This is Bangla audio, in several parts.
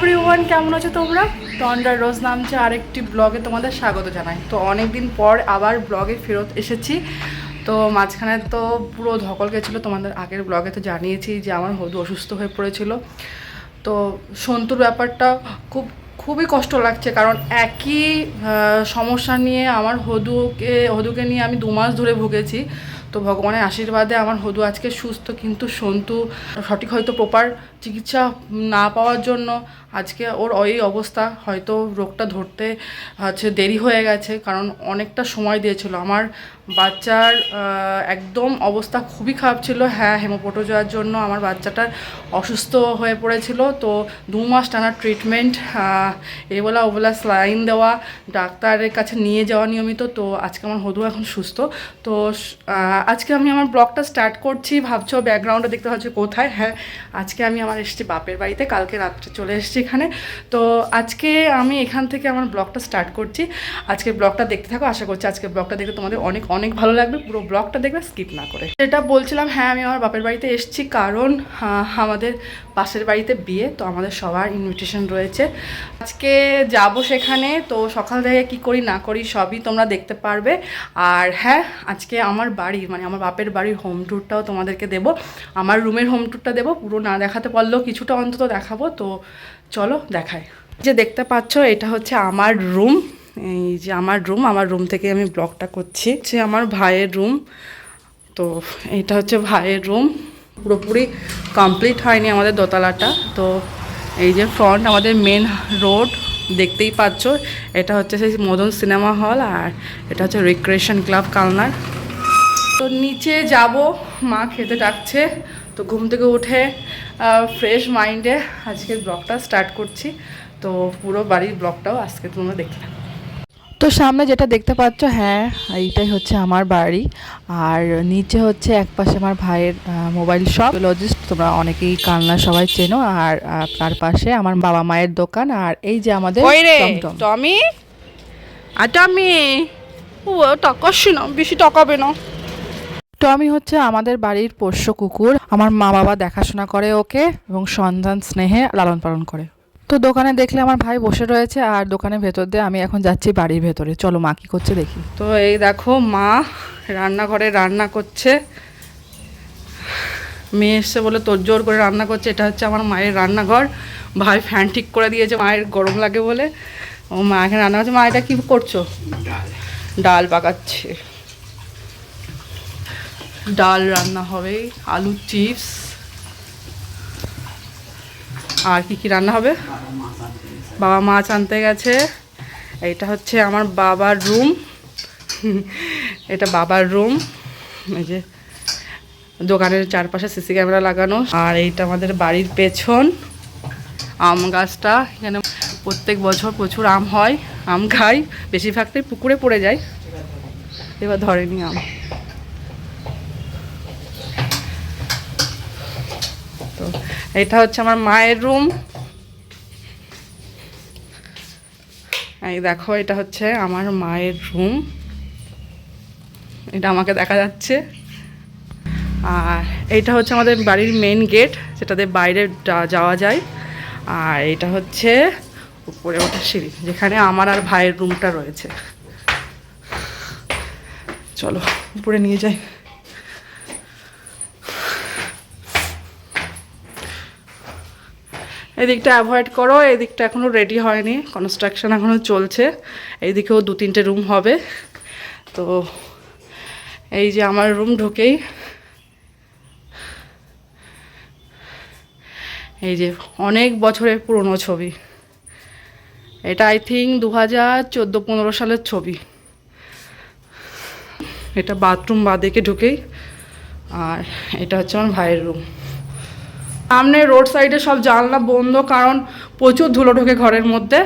এভরিওয়ান, কেমন আছো তোমরা? তন্ডার রোজ নামছে আরেকটি ব্লগে তোমাদের স্বাগত জানাই। তো অনেক দিন পর আবার ব্লগে ফেরত এসেছি। তো মাঝখানে তো পুরো ধকল গেছিলো, তোমাদের আগের ব্লগে তো জানিয়েছি যে আমার হদু অসুস্থ হয়ে পড়েছিল। তো সন্তুর ব্যাপারটা খুবই কষ্ট লাগছে, কারণ একই সমস্যা নিয়ে আমার হদুকে নিয়ে আমি 2 মাস ধরে ভুগেছি। তো ভগবানের আশীর্বাদে আমার হদু আজকে সুস্থ, কিন্তু সন্তু সঠিক হয়তো প্রপার চিকিৎসা না পাওয়ার জন্য আজকে ওর এই অবস্থা। হয়তো রোগটা ধরতে দেরি হয়ে গেছে, কারণ অনেকটা সময় দিয়েছিল। আমার বাচ্চার একদম অবস্থা খুবই খারাপ ছিল। হ্যাঁ, হেমোপটোজোয়ার জন্য আমার বাচ্চাটা অসুস্থ হয়ে পড়েছিল। তো 2 মাস টানা ট্রিটমেন্ট, এবেলা ওবেলা স্লাইন দেওয়া, ডাক্তারের কাছে নিয়ে যাওয়া নিয়মিত। তো আজকে আমার হদু এখন সুস্থ। তো আজকে আমি আমার ব্লগটা স্টার্ট করছি। ভাবছো ব্যাকগ্রাউন্ডে দেখতে পাচ্ছ কোথায়? হ্যাঁ, আজকে আমি আমার এসেছি বাপের বাড়িতে, কালকে রাত্রে চলে এসেছি এখানে। তো আজকে আমি এখান থেকে আমার ব্লগটা স্টার্ট করছি। আজকে ব্লগটা দেখতে থাকো, আশা করছি আজকে ব্লগটা দেখতে তোমাদের অনেক অনেক ভালো লাগবে। পুরো ব্লগটা দেখবে, স্কিপ না করে। যেটা বলছিলাম, হ্যাঁ আমি আমার বাপের বাড়িতে এসেছি, কারণ আমাদের পাশের বাড়িতে বিয়ে, তো আমাদের সবার ইনভিটেশন রয়েছে। আজকে যাব সেখানে। তো সকাল থেকে কী করি না করি সবই তোমরা দেখতে পারবে। আর হ্যাঁ, আজকে আমার বাড়ির মানে আমার বাপের বাড়ির হোম ট্যুরটাও তোমাদেরকে দেবো। আমার রুমের হোম ট্যুরটা দেবো, পুরো না দেখাতে পারলেও কিছুটা অন্তত দেখাবো। তো চলো দেখাই। যে দেখতে পাচ্ছ, এটা হচ্ছে আমার রুম। এই যে আমার রুম থেকে আমি ব্লগটা করছি। হচ্ছে আমার ভাইয়ের রুম। তো এটা হচ্ছে ভাইয়ের রুম, পুরোপুরি কমপ্লিট হয়নি আমাদের দোতলাটা। তো এই যে ফ্রন্ট আমাদের মেন রোড দেখতেই পাচ্ছ। এটা হচ্ছে সেই মদন সিনেমা হল, আর এটা হচ্ছে রিক্রিয়েশন ক্লাব কালনার। তো নিচে যাব, মা খেতে ডাকছে। তো ঘুম থেকে উঠে ফ্রেশ মাইন্ডে আজকের ব্লগটা স্টার্ট করছি। তো পুরো বাড়ির ব্লগটাও আজকে তোমরা দেখতে থাকো। তো সামনে যেটা দেখতে পাচ্ছ, হ্যাঁ এইটাই হচ্ছে আমার বাড়ি। আর নিচে হচ্ছে একপাশে আমার ভাইয়ের মোবাইল শপ, লজিস্ট, তোমরা অনেকেই কালনা সবাই চেনো। আর তার পাশে আমার বাবা মায়ের দোকান। আর এই যে আমাদের টমি আর টমি, ও টাকাসি না, বেশি টাকাবে না। টমি হচ্ছে আমাদের বাড়ির পোষ্য কুকুর। আমার মা বাবা দেখাশোনা করে ওকে, এবং সন্তান স্নেহে লালন পালন করে। তো দোকানে দেখলে আমার ভাই বসে রয়েছে, আর দোকানের ভেতর দিয়ে আমি এখন যাচ্ছি বাড়ির ভেতরে। চলো মা কী করছে দেখি। তো এই দেখো, মা রান্নাঘরে রান্না করছে। মেয়ে এসছে বলে তোড়জোড় করে রান্না করছে। এটা হচ্ছে আমার মায়ের রান্নাঘর। ভাই ফ্যান ঠিক করে দিয়েছে, মায়ের গরম লাগে বলে। ও মা এখানে রান্না করছে। মা এটা কী করছো? ডাল পাকাচ্ছে। ডাল রান্না হবে, আলু চিপস, আর কি কি রান্না হবে? বাবা মাছ আনতে গেছে। এইটা হচ্ছে আমার বাবার রুম। এটা বাবার রুম। এই যে দোকানের চারপাশে সিসি ক্যামেরা লাগানো। আর এইটা আমাদের বাড়ির পেছন আম গাছটা। এখানে প্রত্যেক বছর প্রচুর আম হয়, আম খাই। বেশিরভাগটাই পুকুরে পড়ে যায়, এবার ধরেনি আম। তো এটা হচ্ছে আমার মায়ের রুম। এই দেখো, এটা হচ্ছে আমার মায়ের রুম। এটা আমাকে দেখা যাচ্ছে। আর এইটা হচ্ছে আমাদের বাড়ির মেন গেট, যেটাতে বাইরে যাওয়া যায়। আর এটা হচ্ছে উপরে ওঠা সিঁড়ি, যেখানে আমার আর ভাইয়ের রুমটা রয়েছে। চলো উপরে নিয়ে যাই। এদিকটা অ্যাভয়েড করো, এদিকটা এখনও রেডি হয়নি, কনস্ট্রাকশন এখনও চলছে। এইদিকেও 2-3টে রুম হবে। তো এই যে আমার রুম ঢুকেই এই যে অনেক বছরের পুরনো ছবি। এটা আই থিঙ্ক 2014-15 সালের ছবি। এটা বাথরুম বাদিকে ঢুকেই। আর এটা হচ্ছে আমার ভাইয়ের রুম। সামনে রোড সাইডে সব জানলা বন্ধ, কারণ প্রচুর ধুলো ঢোকে ঘরের মধ্যে।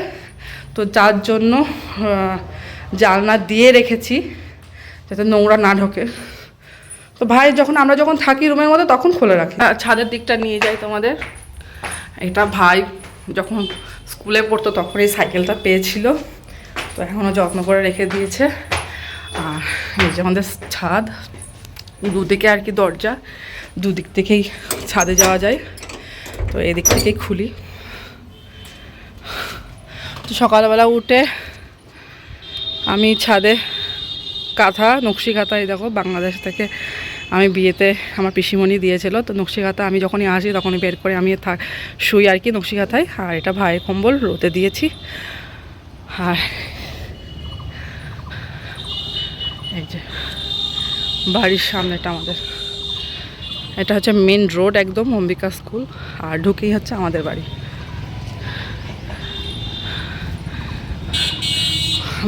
তো যার জন্য জানলা দিয়ে রেখেছি, যাতে নোংরা না ঢোকে। তো ভাই আমরা যখন থাকি রুমের মধ্যে, তখন খুলে রাখি। ছাদের দিকটা নিয়ে যাই তোমাদের। এটা ভাই যখন স্কুলে পড়তো তখন এই সাইকেলটা পেয়েছিল, তো এখনও যত্ন করে রেখে দিয়েছে। আর এই যে আমাদের ছাদ, দুদিকে আর কি দরজা, দুদিক থেকেই ছাদে যাওয়া যায়। তো এদিক থেকেই খুলি। তো সকালবেলা উঠে আমি ছাদে কাঁথা নকশি কাঁথা, এই দেখো বাংলাদেশ থেকে আমি বিয়েতে আমার পিসিমণি দিয়েছিল, তো নকশি কাঁথা আমি যখনই আসি তখনই বের করে আমি শুই আর কি নকশি কাঁথায়। আর এটা ভাইয়ের কম্বল রোদে দিয়েছি। আর এই যে বাড়ির সামনেটা আমাদের, এটা হচ্ছে মেন রোড একদম অম্বিকা স্কুল, আর ঢুকেই হচ্ছে আমাদের বাড়ি।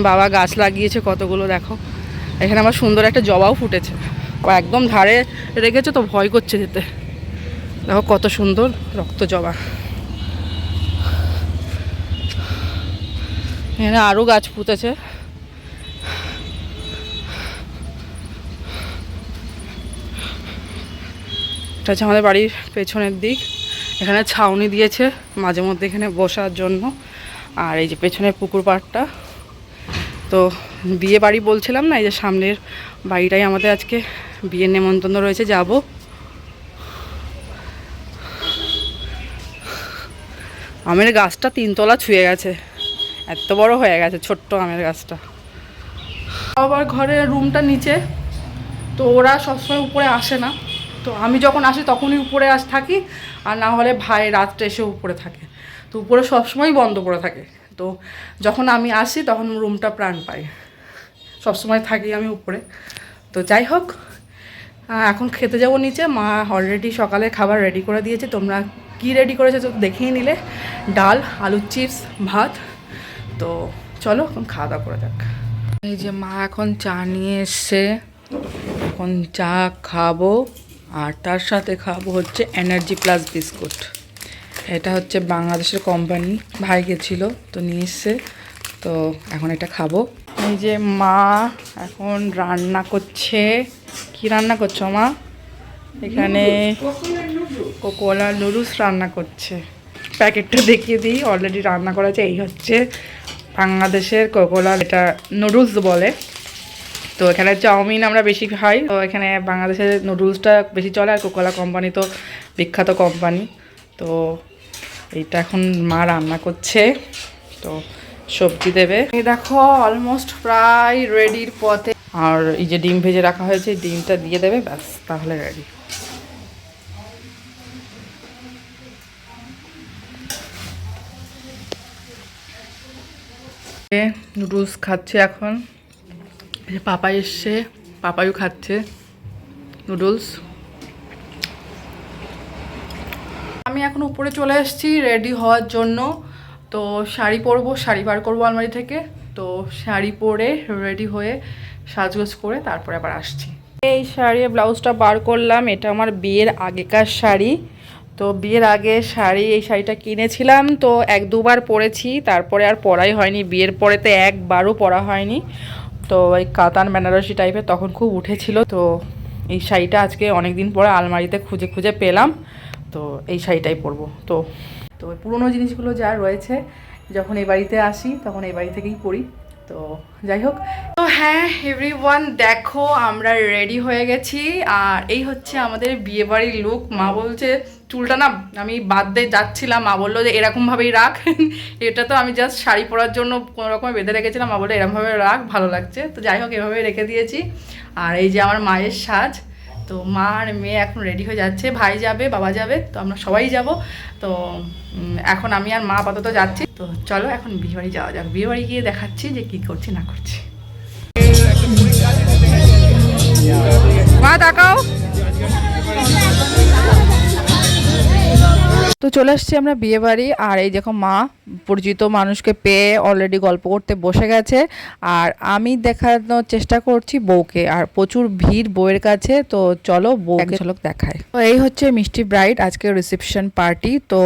বাবা গাছ লাগিয়েছে কতগুলো, দেখো এখানে আমার সুন্দর একটা জবাও ফুটেছে, একদম ধারে রেখেছে তো ভয় করছে যেতে। দেখো কত সুন্দর রক্ত জবা। এখানে আরও গাছ ফুটেছে। এটা হচ্ছে আমাদের বাড়ির পেছনের দিক, এখানে ছাউনি দিয়েছে মাঝে মধ্যে এখানে বসার জন্য। আর এই যে পেছনের পুকুর পাড়টা, তো বিয়ে বাড়ি বলছিলাম না, এই যে সামনের বাড়িটাই আমাদের আজকে বিয়ের নেমন্তন্ন রয়েছে, যাব। আমের গাছটা 3 তলা ছুঁয়ে গেছে, এত বড় হয়ে গেছে ছোট্ট আমের গাছটা। আবার ঘরের রুমটা নিচে, তো ওরা সবসময় উপরে আসে না, তো আমি যখন আসি তখনই উপরে থাকি, আর না হলে ভাই রাত্রে এসে উপরে থাকে। তো উপরে সবসময় বন্ধ করে থাকে, তো যখন আমি আসি তখন রুমটা প্রাণ পাই, সবসময় থাকি আমি উপরে। তো যাই হোক, এখন খেতে যাবো নিচে। মা অলরেডি সকালে খাবার রেডি করে দিয়েছে, তোমরা কি রেডি করেছে তো দেখেই নিলে, ডাল, আলুর চিপস, ভাত। তো চলো এখন খাওয়া দাওয়া করে যাক। এই যে মা এখন চা নিয়ে এসছে, এখন চা খাবো, আর তার সাথে খাবো হচ্ছে এনার্জি প্লাস বিস্কুট। এটা হচ্ছে বাংলাদেশের কোম্পানি, ভাই গেছিল তো নিয়ে এসছে, তো এখন এটা খাবো। এই যে মা এখন রান্না করছে। কি রান্না করছো মা? এখানে কোকোলা নুডলস রান্না করছে। প্যাকেটটা দেখিয়ে দিই, অলরেডি রান্না করা আছে। এই হচ্ছে বাংলাদেশের কোকোলা, এটা নুডলস বলে। তো এখানে চাউমিন আমরা বেশি খাই, তো এখানে বাংলাদেশের নুডলসটা বেশি চলে, আর কোকোলা কোম্পানি তো বিখ্যাত কোম্পানি। তো এইটা এখন মা রান্না করছে, তো সবজি দেবে। এই দেখো অলমোস্ট প্রায় রেডির পথে। আর এই যে ডিম ভেজে রাখা হয়েছে, ডিমটা দিয়ে দেবে, ব্যাস তাহলে রেডি। নুডলস খাচ্ছে এখন, পাপা এসছে, পাপাইও খাচ্ছে নুডলস। আমি এখন উপরে চলে এসেছি রেডি হওয়ার জন্য। তো শাড়ি পরবো, শাড়ি বার করবো আলমারি থেকে। তো শাড়ি পরে রেডি হয়ে সাজগোজ করে তারপরে আবার আসছি। এই শাড়ি ব্লাউজটা বার করলাম, এটা আমার বিয়ের আগেকার শাড়ি। তো বিয়ের আগে শাড়ি, এই শাড়িটা কিনেছিলাম, তো 1-2 বার পরেছি, তারপরে আর পরাই হয়নি। বিয়ের পরে তো একবারও পরা হয়নি। তো এই কাতান বেনারসি টাইপের তখন খুব উঠেছিল। তো এই শাড়িটা আজকে অনেক দিন পরে আলমারিতে খুঁজে খুঁজে পেলাম, তো এই শাড়িটাই পরবো। তো পুরোনো জিনিসগুলো যা রয়েছে, যখন এই বাড়িতে আসি তখন এই বাড়ি থেকেই পরি। তো যাই হোক, তো হ্যাঁ এভরিওয়ান, দেখো আমরা রেডি হয়ে গেছি। আর এই হচ্ছে আমাদের বিয়েবাড়ির লুক। মা বলছে চুলটা না আমি বাদ দিয়ে যাচ্ছিলাম, মা বললো যে এরকমভাবেই রাখ। এটা তো আমি জাস্ট শাড়ি পরার জন্য কোনো রকমে বেঁধে রেখেছিলাম, মা বললো এরকমভাবে রাখ, ভালো লাগছে। তো যাই হোক এভাবেই রেখে দিয়েছি। আর এই যে আমার মায়ের সাজ, তো মা আর মেয়ে এখন রেডি হয়ে যাচ্ছে, ভাই যাবে, বাবা যাবে, তো আমরা সবাই যাব। তো এখন আমি আর মা আপাতত যাচ্ছি। তো চলো এখন বিয়েবাড়ি যাওয়া যাক, বিয়েবাড়ি গিয়ে দেখাচ্ছি যে কি করছি না করছি। মা তাকাও। তো চলে আসছি আমরা বিয়ে বাড়ি। আর এই দেখো মা পরিচিত মানুষকে পেয়ে অলরেডি গল্প করতে বসে গেছে, আর আমি দেখানোর চেষ্টা করছি বউকে। আর প্রচুর ভিড় বউয়ের কাছে, তো চলো বউকে ঝলক দেখায়। তো এই হচ্ছে মিষ্টি ব্রাইড, আজকে রিসেপশন পার্টি। তো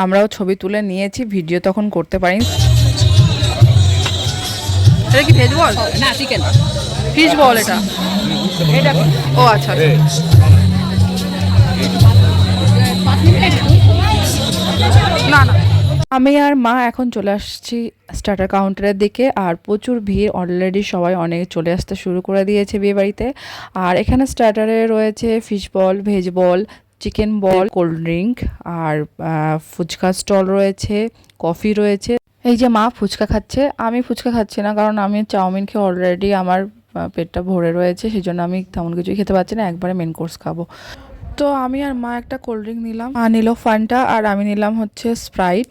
আমরাও ছবি তুলে নিয়েছি, ভিডিও তখন করতে পারিনি। এটা কি ভেজ বল না চিকেন? ফিশ বল এটা। ও আচ্ছা, না না। আমি আর মা এখন চলে আসছি স্টার্টার কাউন্টারের দিকে। আর প্রচুর ভিড়, অলরেডি সবাই অনেক চলে আসতে শুরু করে দিয়েছে বিয়ে বাড়িতে। আর এখানে স্টার্টারে রয়েছে ফিশ বল, ভেজ বল, চিকেন বল, কোল্ড ড্রিঙ্ক, আর ফুচকা স্টল রয়েছে, কফি রয়েছে। এই যে মা ফুচকা খাচ্ছে, আমি ফুচকা খাচ্ছি না, কারণ আমি চাউমিন খেয়ে অলরেডি আমার পেটটা ভরে রয়েছে, সেই জন্য আমি তেমন কিছুই খেতে পারছি না, একবারে মেন কোর্স খাবো। তো আমি আর মা একটা কোল্ড ড্রিঙ্ক নিলাম, মা নিল ফান্টা আর আমি নিলাম হচ্ছে স্প্রাইট।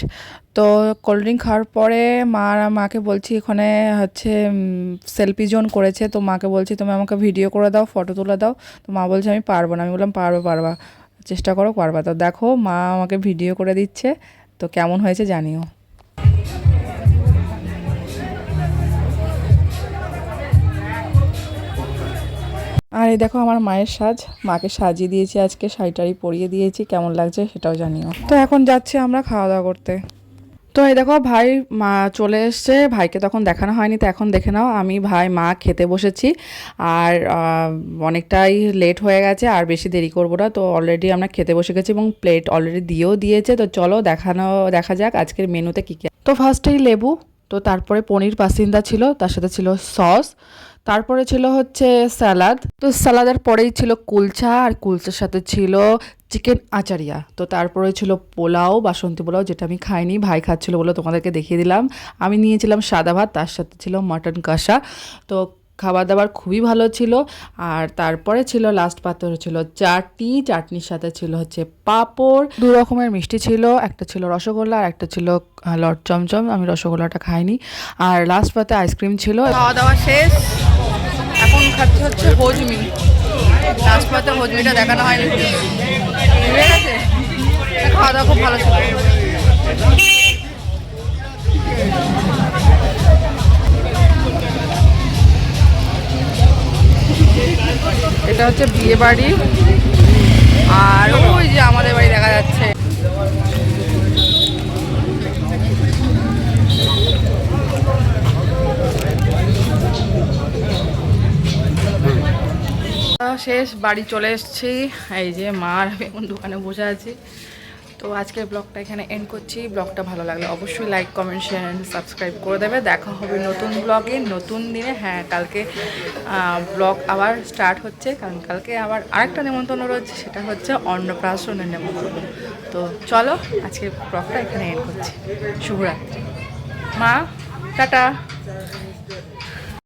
তো কোল্ড ড্রিঙ্ক খাওয়ার পরে মাকে বলছি, এখানে হচ্ছে সেলফি জোন করেছে, তো মাকে বলছি তুমি আমাকে ভিডিও করে দাও, ফটো তুলে দাও। তো মা বলছে আমি পারবো না। আমি বললাম পারবা, চেষ্টা করো, পারবা। তো দেখো মা আমাকে ভিডিও করে দিচ্ছে, তো কেমন হয়েছে জানিও। আর এই দেখো আমার মায়ের সাজ, মাকে সাজিয়ে দিয়েছি, আজকে শাড়ি পরিয়ে দিয়েছি, কেমন লাগছে সেটাও জানিও। তো এখন যাচ্ছি আমরা খাওয়া দাওয়া করতে। তো এই দেখো ভাই মা চলে এসছে, ভাইকে তখন দেখানো হয়নি, তো এখন দেখে নাও আমি ভাই মা খেতে বসেছি। আর অনেকটাই লেট হয়ে গেছে, আর বেশি দেরি করবো না, তো অলরেডি আমরা খেতে বসে গেছি এবং প্লেট অলরেডি দিয়েও দিয়েছে। তো চলো দেখা যাক আজকের মেনুতে কী কী। তো ফার্স্টেই লেবু, তো তারপরে পনির পাসিন্দা ছিল, তার সাথে ছিল সস, তারপরে ছিল হচ্ছে স্যালাড, তো স্যালাডের পরেই ছিল কুলচা, আর কুলচার সাথে ছিল চিকেন আচারিয়া। তো তারপরে ছিল পোলাও, বাসন্তী পোলাও, যেটা আমি খাইনি, ভাই খাচ্ছিল বলে তোমাদেরকে দেখিয়ে দিলাম। আমি নিয়েছিলাম সাদা ভাত, তার সাথে ছিল মাটন কষা। তো খাবার দাবার খুবই ভালো ছিল। আর তারপরে ছিল লাস্ট পাত্রে ছিল চাটনির সাথে ছিল হচ্ছে পাঁপড়, 2 রকমের মিষ্টি ছিল, একটা ছিল রসগোল্লা আর একটা ছিল লট চমচম, আমি রসগোল্লাটা খাইনি। আর লাস্ট পাতে আইসক্রিম ছিল। খাওয়া দাওয়া শেষ, এখন খাচ্ছে হচ্ছে হজমি। লাস্ট পাতে হজমিটা দেখানো হয়নি, ঠিক আছে। খাওয়া দাওয়া খুব ভালো ছিল। এটা হচ্ছে বিয়ে বাড়ি, আর ওই যে আমাদের বাড়ি দেখা যাচ্ছে। শেষ, বাড়ি চলে এসেছি। এই যে মা আর আমি এখন দোকানে বসে আছি। তো আজকের ব্লগটা এখানে এন্ড করছি। ব্লগটা ভালো লাগলে অবশ্যই like, comment, share and subscribe করে দেবে। দেখা হবে নতুন ব্লগে, নতুন দিনে। হ্যাঁ, কালকে ব্লগ আবার স্টার্ট হচ্ছে, কারণ কালকে আবার আরেকটা নেমন্তন্ন রয়েছে, সেটা হচ্ছে অন্নপ্রাশনের নেমন্তন্ন। তো চলো আজকের ব্লগটা এখানে এন্ড করছি। শুভরাত্রি। মা টাটা।